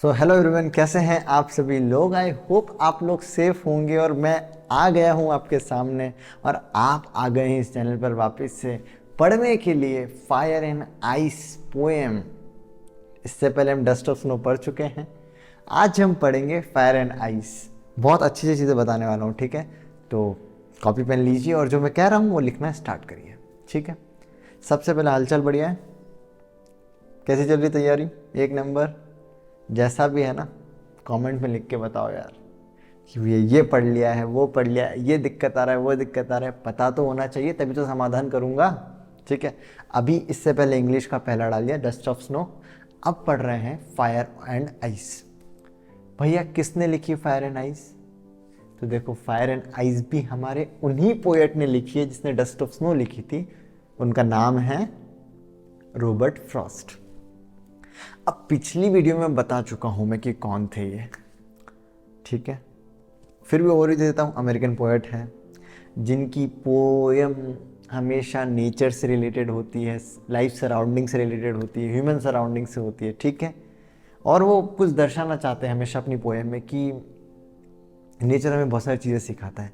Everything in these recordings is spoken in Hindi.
सो हेलो एवरीवन, कैसे हैं आप सभी लोग। आई होप आप लोग सेफ होंगे और मैं आ गया हूं आपके सामने और आप आ गए हैं इस चैनल पर वापस से पढ़ने के लिए फायर एंड आइस पोएम। इससे पहले हम डस्ट ऑफ स्नो पढ़ चुके हैं। आज हम पढ़ेंगे फायर एंड आइस। बहुत अच्छी सी चीज़ें बताने वाला हूँ, ठीक है। तो कॉपी पेन लीजिए और जो मैं कह रहा हूँ वो लिखना स्टार्ट करिए, ठीक है। सबसे पहले हालचाल बढ़िया है, कैसी चल रही तैयारी? एक नंबर। जैसा भी है ना, कमेंट में लिख के बताओ यार कि ये पढ़ लिया है, वो पढ़ लिया है, ये दिक्कत आ रहा है, वो दिक्कत आ रहा है। पता तो होना चाहिए, तभी तो समाधान करूँगा, ठीक है। अभी इससे पहले इंग्लिश का पहला डाल दिया, डस्ट ऑफ स्नो। अब पढ़ रहे हैं फायर एंड आइस। भैया किसने लिखी फायर एंड आइस? तो देखो, फायर एंड आइस भी हमारे उन्हीं पोएट ने लिखी है जिसने डस्ट ऑफ स्नो लिखी थी। उनका नाम है रॉबर्ट फ्रॉस्ट। अब पिछली वीडियो में बता चुका हूं मैं कि कौन थे ये, ठीक है। फिर भी ओवर दे देता हूँ। अमेरिकन पोएट हैं जिनकी पोएम हमेशा नेचर से रिलेटेड होती है, लाइफ सराउंडिंग से रिलेटेड होती है, ह्यूमन सराउंडिंग से होती है, ठीक है। और वो कुछ दर्शाना चाहते हैं हमेशा अपनी पोएम में कि नेचर हमें बहुत सारी चीज़ें सिखाता है।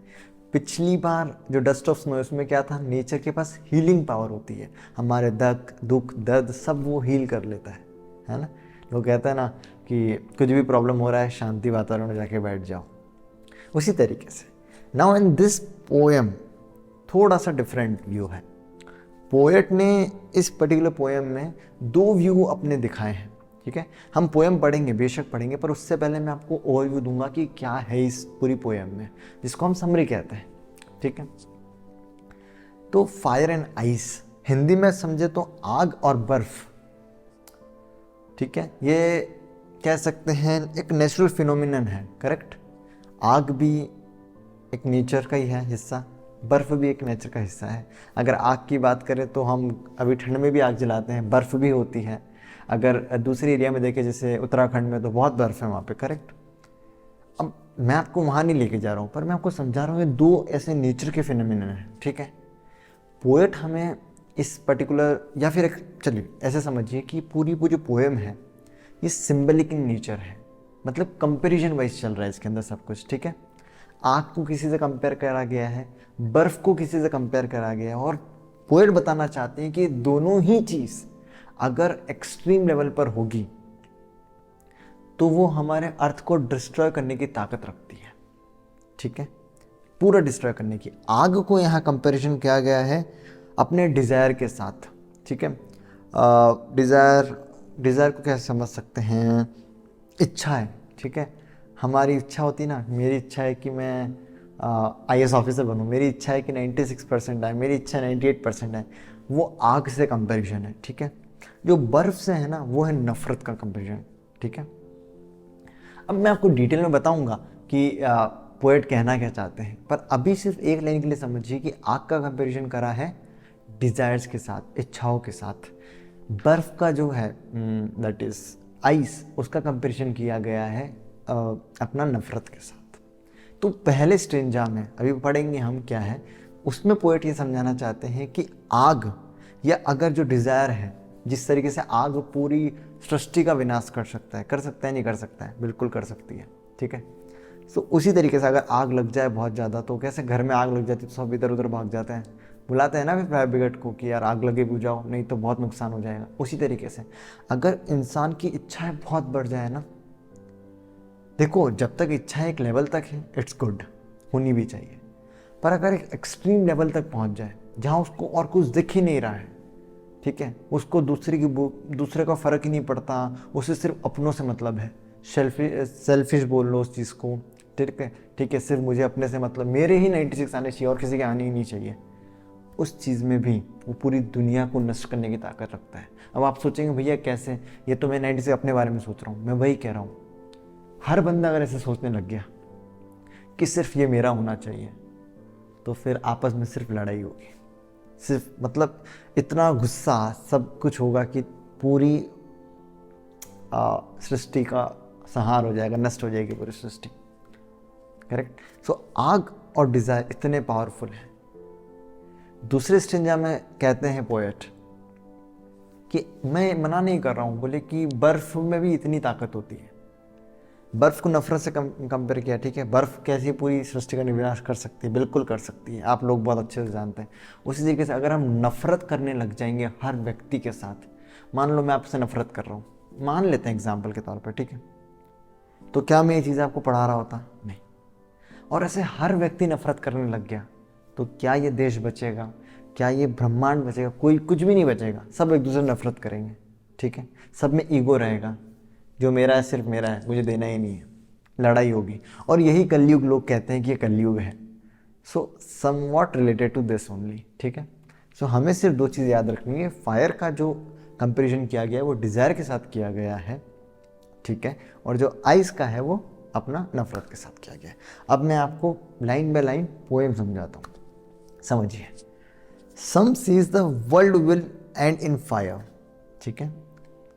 पिछली बार जो डस्ट ऑफ स्नो, उसमें क्या था, नेचर के पास हीलिंग पावर होती है। हमारे दुख दर्द सब वो हील कर लेता है ना। लोग कहते हैं ना कि कुछ भी प्रॉब्लम हो रहा है, शांति वातावरण में जाके बैठ जाओ। उसी तरीके से नाउ इन दिस पोएम थोड़ा सा डिफरेंट व्यू है। पोएट ने इस पर्टिकुलर पोएम में दो व्यू अपने दिखाए हैं, ठीक है। हम पोएम पढ़ेंगे, बेशक पढ़ेंगे, पर उससे पहले मैं आपको ओवरव्यू दूंगा कि क्या है इस पूरी पोएम में, जिसको हम समरी कहते हैं, ठीक है। तो फायर एंड आइस हिंदी में समझे तो आग और बर्फ, ठीक है। ये कह सकते हैं एक नेचुरल फिनोमिनन है, करेक्ट। आग भी एक नेचर का ही है हिस्सा, बर्फ़ भी एक नेचर का हिस्सा है। अगर आग की बात करें तो हम अभी ठंड में भी आग जलाते हैं, बर्फ़ भी होती है। अगर दूसरी एरिया में देखें जैसे उत्तराखंड में, तो बहुत बर्फ़ है वहाँ पे, करेक्ट। अब मैं आपको वहाँ नहीं लेके जा रहा हूँ, पर मैं आपको समझा रहा हूँ, ये दो ऐसे नेचर के फिनोमिनन हैं, ठीक है। पोएट हमें इस पर्टिकुलर, या फिर चलिए ऐसे समझिए कि पूरी जो पोएम है ये सिंबलिक इन नेचर है, मतलब कंपैरिजन वाइज चल रहा है इसके अंदर सब कुछ, ठीक है। आग को किसी से कंपेयर करा गया है, बर्फ को किसी से कंपेयर करा गया है, और पोएट बताना चाहते हैं कि दोनों ही चीज़ अगर एक्सट्रीम लेवल पर होगी तो वो हमारे अर्थ को डिस्ट्रॉय करने की ताकत रखती है, ठीक है, पूरा डिस्ट्रॉय करने की। आग को यहाँ कंपैरिजन किया गया है अपने डिज़ायर के साथ, ठीक है। डिज़ायर को कैसे समझ सकते हैं? इच्छा है, ठीक है। हमारी इच्छा होती ना, मेरी इच्छा है कि मैं IAS ऑफिसर बनूं, मेरी इच्छा है कि 96% आए, मेरी इच्छा 98% आए। वो आग से कंपैरिजन है, ठीक है। जो बर्फ़ से है ना, वो है नफ़रत का कंपैरिजन, ठीक है। अब मैं आपको डिटेल में बताऊंगा कि पोएट कहना क्या चाहते हैं, पर अभी सिर्फ एक लाइन के लिए समझिए कि आग का कंपैरिजन करा है डिज़ायर्स के साथ, इच्छाओं के साथ। बर्फ़ का जो है दैट इज़ आइस, उसका कंपैरिजन किया गया है अपना नफ़रत के साथ। तो पहले स्ट्रेंजा में अभी पढ़ेंगे हम क्या है, उसमें पोएट ये समझाना चाहते हैं कि आग, या अगर जो डिज़ायर है, जिस तरीके से आग पूरी सृष्टि का विनाश कर सकता है, नहीं कर सकता है, बिल्कुल कर सकती है, ठीक है। तो उसी तरीके से अगर आग लग जाए बहुत ज़्यादा, तो कैसे घर में आग लग जाती है तो सब इधर उधर भाग जाते हैं, बुलाते हैं ना फिर फायर ब्रिगेड को कि यार आग लगे बुझाओ, नहीं तो बहुत नुकसान हो जाएगा। उसी तरीके से अगर इंसान की इच्छाएं बहुत बढ़ जाए ना, देखो जब तक इच्छा एक लेवल तक है इट्स गुड, होनी भी चाहिए, पर अगर एक एक्सट्रीम लेवल तक पहुंच जाए जहां उसको और कुछ दिख ही नहीं रहा है, ठीक है, उसको दूसरे का फ़र्क ही नहीं पड़ता, उसे सिर्फ अपनों से मतलब है, सेल्फिश बोल लो उस चीज़ को, ठीक है, सिर्फ मुझे अपने से मतलब, मेरे ही 96 आने चाहिए और किसी के आने ही नहीं चाहिए, उस चीज़ में भी वो पूरी दुनिया को नष्ट करने की ताकत रखता है। अब आप सोचेंगे भैया कैसे, ये तो मैं 96 अपने बारे में सोच रहा हूँ, मैं वही कह रहा हूँ। हर बंदा अगर ऐसे सोचने लग गया कि सिर्फ ये मेरा होना चाहिए, तो फिर आपस में सिर्फ लड़ाई होगी, सिर्फ मतलब इतना गुस्सा सब कुछ होगा कि पूरी सृष्टि का संहार हो जाएगा, नष्ट हो जाएगी पूरी सृष्टि, करेक्ट। सो आग और डिज़ायर इतने पावरफुल हैं। दूसरे स्टेंजा में कहते हैं पोएट कि मैं मना नहीं कर रहा हूँ, बोले कि बर्फ में भी इतनी ताकत होती है, बर्फ को नफरत से कंपेयर किया, ठीक है। बर्फ कैसे पूरी सृष्टि का विनाश कर सकती है? बिल्कुल कर सकती है, आप लोग बहुत अच्छे से जानते हैं। उसी तरीके से अगर हम नफरत करने लग जाएंगे हर व्यक्ति के साथ, मान लो मैं आपसे नफरत कर रहा हूँ, मान लेते हैं एग्जाम्पल के तौर पर, ठीक है, तो क्या मैं ये चीज़ आपको पढ़ा रहा होता? नहीं। और ऐसे हर व्यक्ति नफरत करने लग गया तो क्या ये देश बचेगा? क्या ये ब्रह्मांड बचेगा? कोई कुछ भी नहीं बचेगा, सब एक दूसरे से नफरत करेंगे, ठीक है। सब में ईगो रहेगा, जो मेरा है सिर्फ मेरा है, मुझे देना ही नहीं है, लड़ाई होगी। और यही कलयुग, लोग कहते हैं कि ये कलयुग है। So somewhat related to this only, ठीक है। सो हमें सिर्फ दो चीज़ याद रखनी है। फायर का जो कंपेरिजन किया गया है वो डिज़ायर के साथ किया गया है, ठीक है, और जो आइस का है वो अपना नफरत के साथ किया गया है। अब मैं आपको लाइन बाय लाइन पोएम समझाता हूँ, समझिए। Some say the world will end in fire, ठीक है।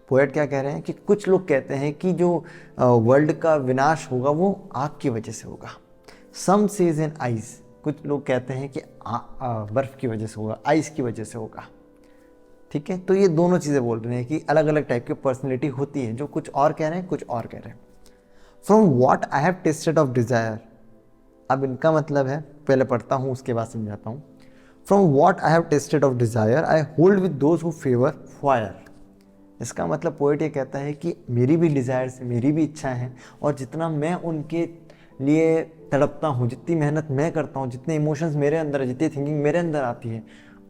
पोएट क्या कह रहे हैं कि कुछ लोग कहते हैं कि जो वर्ल्ड का विनाश होगा वो आग की वजह से होगा। सम सीज इन आइस, कुछ लोग कहते हैं कि बर्फ की वजह से होगा, आइस की वजह से होगा, ठीक है। तो ये दोनों चीज़ें बोल रहे हैं कि अलग अलग टाइप की पर्सनैलिटी होती है, जो कुछ और कह रहे हैं, कुछ और कह रहे हैं। From what I have tested of desire, अब इनका मतलब है, पहले पढ़ता हूँ उसके बाद समझाता हूँ। From what I have tested of desire I hold with those who favour fire. इसका मतलब पोएट ये कहता है कि मेरी भी डिज़ायर्स, मेरी भी इच्छाएं हैं, और जितना मैं उनके लिए तड़पता हूँ, जितनी मेहनत मैं करता हूँ, जितने इमोशंस मेरे अंदर है, जितनी थिंकिंग मेरे अंदर आती है,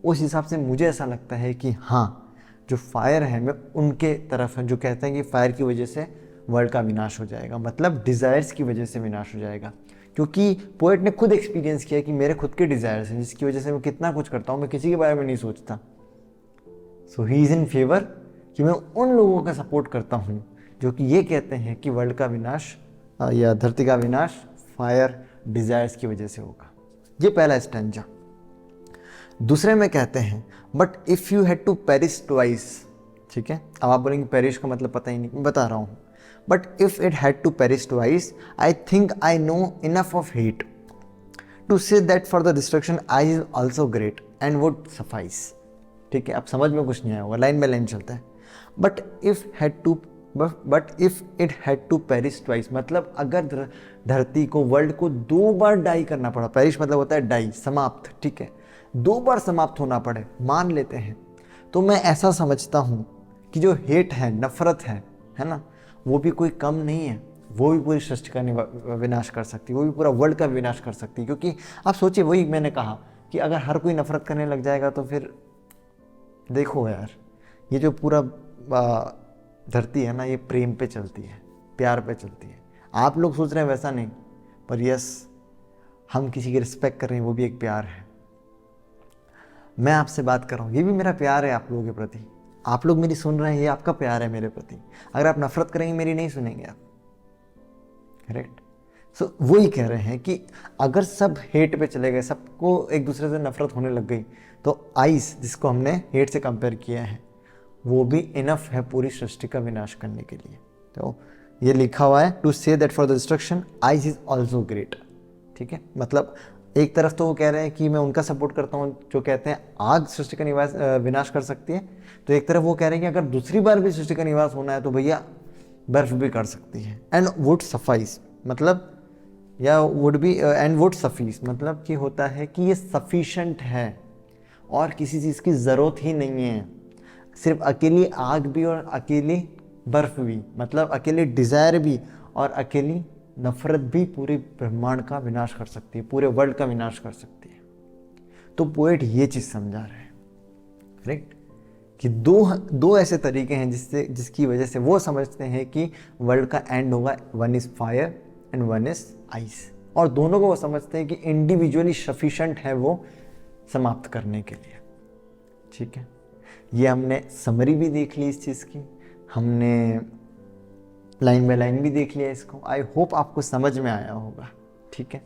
उस हिसाब से मुझे ऐसा लगता है कि हाँ, जो फायर है मैं उनके तरफ है, जो कहते हैं कि फायर की वजह से वर्ल्ड का विनाश हो जाएगा, मतलब डिज़ायर्स की वजह से विनाश हो जाएगा। क्योंकि पोएट ने खुद एक्सपीरियंस किया कि मेरे खुद के डिज़ायर्स हैं, जिसकी वजह से मैं कितना कुछ करता हूँ, मैं किसी के बारे में नहीं सोचता। सो ही इज़ इन फेवर, कि मैं उन लोगों का सपोर्ट करता हूँ जो कि ये कहते हैं कि वर्ल्ड का विनाश या धरती का विनाश फायर डिज़ायर्स की वजह से होगा। ये पहला स्टैंजा। दूसरे में कहते हैं but if you had to perish twice, ठीक है। अब आप बोलेंगे पेरिश का मतलब पता ही नहीं, मैं बता रहा हूँ। But if it had to perish twice I think I know enough of hate to say that for the destruction I is also great and would suffice, ठीक है। अब समझ में कुछ नहीं आया होगा, लाइन बाय लाइन चलता है। But if it had to perish twice, मतलब अगर धरती को, वर्ल्ड को 2 बार डाई करना पड़ा, पेरिश मतलब होता है डाई, समाप्त, ठीक है, 2 बार समाप्त होना पड़े, मान लेते हैं, तो मैं ऐसा समझता हूँ कि जो हेट है, नफरत है ना, वो भी कोई कम नहीं है, वो भी पूरी सृष्टि का विनाश कर सकती है, वो भी पूरा वर्ल्ड का विनाश कर सकती है। क्योंकि आप सोचिए, वही मैंने कहा कि अगर हर कोई नफरत करने लग जाएगा तो फिर देखो यार, ये जो पूरा धरती है ना, ये प्रेम पे चलती है, प्यार पे चलती है। आप लोग सोच रहे हैं वैसा नहीं, पर यस, हम किसी की रिस्पेक्ट कर रहे हैं, वो भी एक प्यार है। मैं आपसे बात कर रहा हूँ, ये भी मेरा प्यार है आप लोगों के प्रति। आप लोग मेरी सुन रहे हैं, ये आपका प्यार है मेरे प्रति। अगर आप नफरत करेंगे, मेरी नहीं सुनेंगे आप, करेक्ट। सो वही कह रहे हैं कि अगर सब हेट पे चले गए, सबको एक दूसरे से नफरत होने लग गई, तो आइस, जिसको हमने हेट से कंपेयर किया है, वो भी इनफ है पूरी सृष्टि का विनाश करने के लिए। तो ये लिखा हुआ है to say that for the destruction ice is also great, ठीक है। मतलब एक तरफ तो वो कह रहे हैं कि मैं उनका सपोर्ट करता हूँ जो कहते हैं आग सृष्टि का विनाश कर सकती है, तो एक तरफ वो कह रहे हैं कि अगर दूसरी बार भी सृष्टि का निवास होना है तो भैया बर्फ भी कर सकती है। एंड वुड सफाइस, मतलब या वुड बी एंड वुड सफीस, मतलब कि होता है कि ये सफिशेंट है और किसी चीज़ की ज़रूरत ही नहीं है। सिर्फ अकेली आग भी और अकेली बर्फ भी, मतलब अकेले डिज़ायर भी और अकेली नफरत भी पूरे ब्रह्मांड का विनाश कर सकती है, पूरे वर्ल्ड का विनाश कर सकती है। तो पोएट ये चीज़ समझा रहे हैं, राइट, कि दो ऐसे तरीके हैं जिसकी वजह से वो समझते हैं कि वर्ल्ड का एंड होगा। One is fire and one is ice, और दोनों को वो समझते हैं कि इंडिविजुअली सफिशेंट है वो समाप्त करने के लिए, ठीक है। ये हमने समरी भी देख ली इस चीज़ की, हमने लाइन बाय लाइन भी देख लिया इसको। आई होप आपको समझ में आया होगा, ठीक है।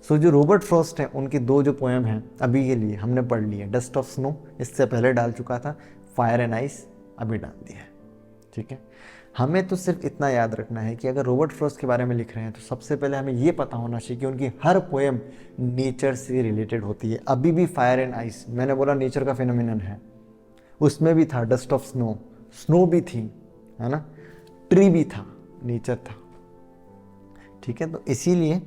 सो जो रॉबर्ट फ्रॉस्ट है, उनके 2 जो पोएम हैं अभी के लिए हमने पढ़ लिए, डस्ट ऑफ स्नो इससे पहले डाल चुका था, फायर एंड आइस अभी डाल दिया है, ठीक है। हमें तो सिर्फ इतना याद रखना है कि अगर रॉबर्ट फ्रॉस्ट के बारे में लिख रहे हैं तो सबसे पहले हमें ये पता होना चाहिए कि उनकी हर पोएम नेचर से रिलेटेड होती है। अभी भी फायर एंड आइस, मैंने बोला नेचर का फिनोमिनन है, उसमें भी था डस्ट ऑफ स्नो, स्नो भी थी, है ना, ट्री भी था, नेचर था, ठीक है, तो इसीलिए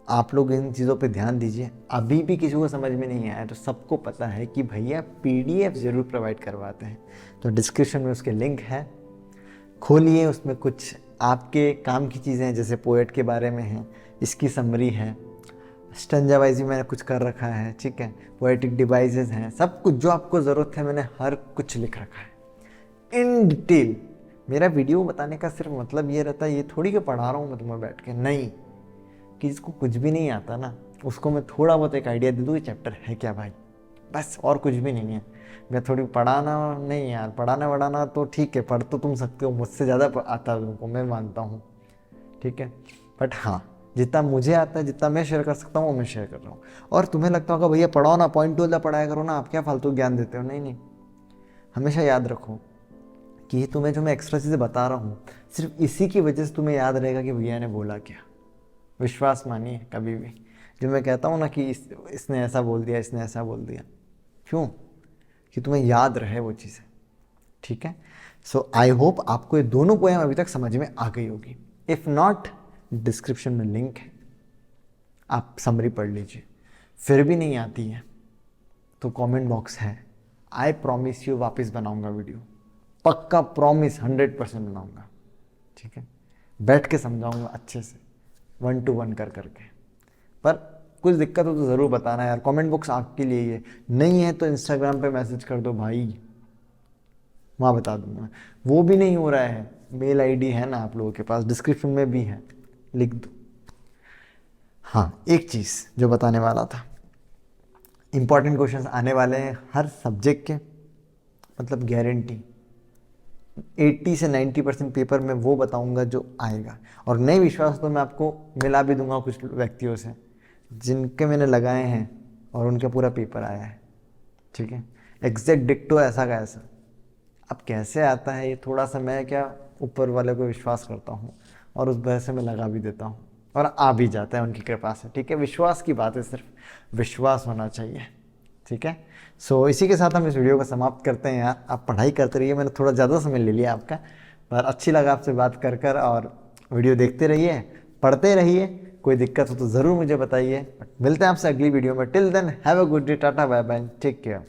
आप लोग इन चीज़ों पे ध्यान दीजिए। अभी भी किसी को समझ में नहीं आया तो सबको पता है कि भैया PDF ज़रूर प्रोवाइड करवाते हैं, तो डिस्क्रिप्शन में उसके लिंक है, खोलिए। उसमें कुछ आपके काम की चीज़ें हैं, जैसे पोएट के बारे में है, इसकी समरी है, स्टंजा वाइज भी मैंने कुछ कर रखा है, ठीक है, पोएटिक डिवाइसेस हैं, सब कुछ जो आपको ज़रूरत है मैंने हर कुछ लिख रखा है इन डिटेल। मेरा वीडियो बताने का सिर्फ मतलब ये रहता है, ये थोड़ी कि पढ़ा रहा हूँ मैं तुम्हें बैठ के, नहीं, कि जिसको कुछ भी नहीं आता ना उसको मैं थोड़ा बहुत एक आइडिया दे दूँ ये चैप्टर है क्या भाई, बस, और कुछ भी नहीं है। मैं थोड़ी पढ़ाना नहीं यार, पढ़ाना वढ़ाना तो ठीक है, पढ़ तो तुम सकते हो, मुझसे ज़्यादा आता है तुमको, मैं मानता हूँ, ठीक है, बट हाँ जितना मुझे आता है, जितना मैं शेयर कर सकता हूँ वो मैं शेयर कर रहा हूँ। और तुम्हें लगता होगा भैया पढ़ाओ ना, पॉइंट टू पढ़ाया करो ना, आप क्या फालतू ज्ञान देते हो, नहीं नहीं, हमेशा याद रखो कि तुम्हें जो मैं एक्स्ट्रा चीज़ें बता रहा हूँ सिर्फ इसी की वजह से तुम्हें याद रहेगा कि भैया ने बोला क्या। विश्वास मानिए कभी भी, जो मैं कहता हूँ ना कि इसने ऐसा बोल दिया, इसने ऐसा बोल दिया, क्यों, कि तुम्हें याद रहे वो चीज़ें, ठीक है। सो आई होप आपको ये दोनों पोएम अभी तक समझ में आ गई होगी। इफ़ नॉट, डिस्क्रिप्शन में लिंक है, आप समरी पढ़ लीजिए। फिर भी नहीं आती है तो कमेंट बॉक्स है, आई प्रॉमिस यू वापस बनाऊंगा वीडियो, पक्का प्रॉमिस, 100% बनाऊंगा, ठीक है, बैठ के समझाऊंगा अच्छे से, 1 to 1 कर करके। पर कुछ दिक्कत हो तो ज़रूर बताना यार, कमेंट बॉक्स आपके लिए है, नहीं है तो इंस्टाग्राम पे मैसेज कर दो भाई, वहाँ बता दूंगा। वो भी नहीं हो रहा है, मेल आईडी है ना आप लोगों के पास, डिस्क्रिप्शन में भी है, लिख दो। हाँ, एक चीज़ जो बताने वाला था, इंपॉर्टेंट क्वेश्चंस आने वाले हैं हर सब्जेक्ट के, मतलब गारंटी 80 से 90% पेपर में वो बताऊंगा जो आएगा। और नहीं विश्वास तो मैं आपको मिला भी दूंगा कुछ व्यक्तियों से जिनके मैंने लगाए हैं और उनका पूरा पेपर आया है, ठीक है, एग्जैक्ट डिक्टो ऐसा का ऐसा। अब कैसे आता है ये थोड़ा सा मैं क्या ऊपर वाले को विश्वास करता हूँ और उस वजह से मैं लगा भी देता हूँ और आ भी जाता है उनकी कृपा से, ठीक है। विश्वास की बात है, सिर्फ विश्वास होना चाहिए, ठीक है। सो इसी के साथ हम इस वीडियो को समाप्त करते हैं यार। आप पढ़ाई करते रहिए, मैंने थोड़ा ज़्यादा समय ले लिया आपका, पर अच्छी लगा आपसे बात कर कर, और वीडियो देखते रहिए, पढ़ते रहिए। कोई दिक्कत हो तो ज़रूर मुझे बताइए। मिलते हैं आपसे अगली वीडियो में, till then have a good day, tata bye bye, take care.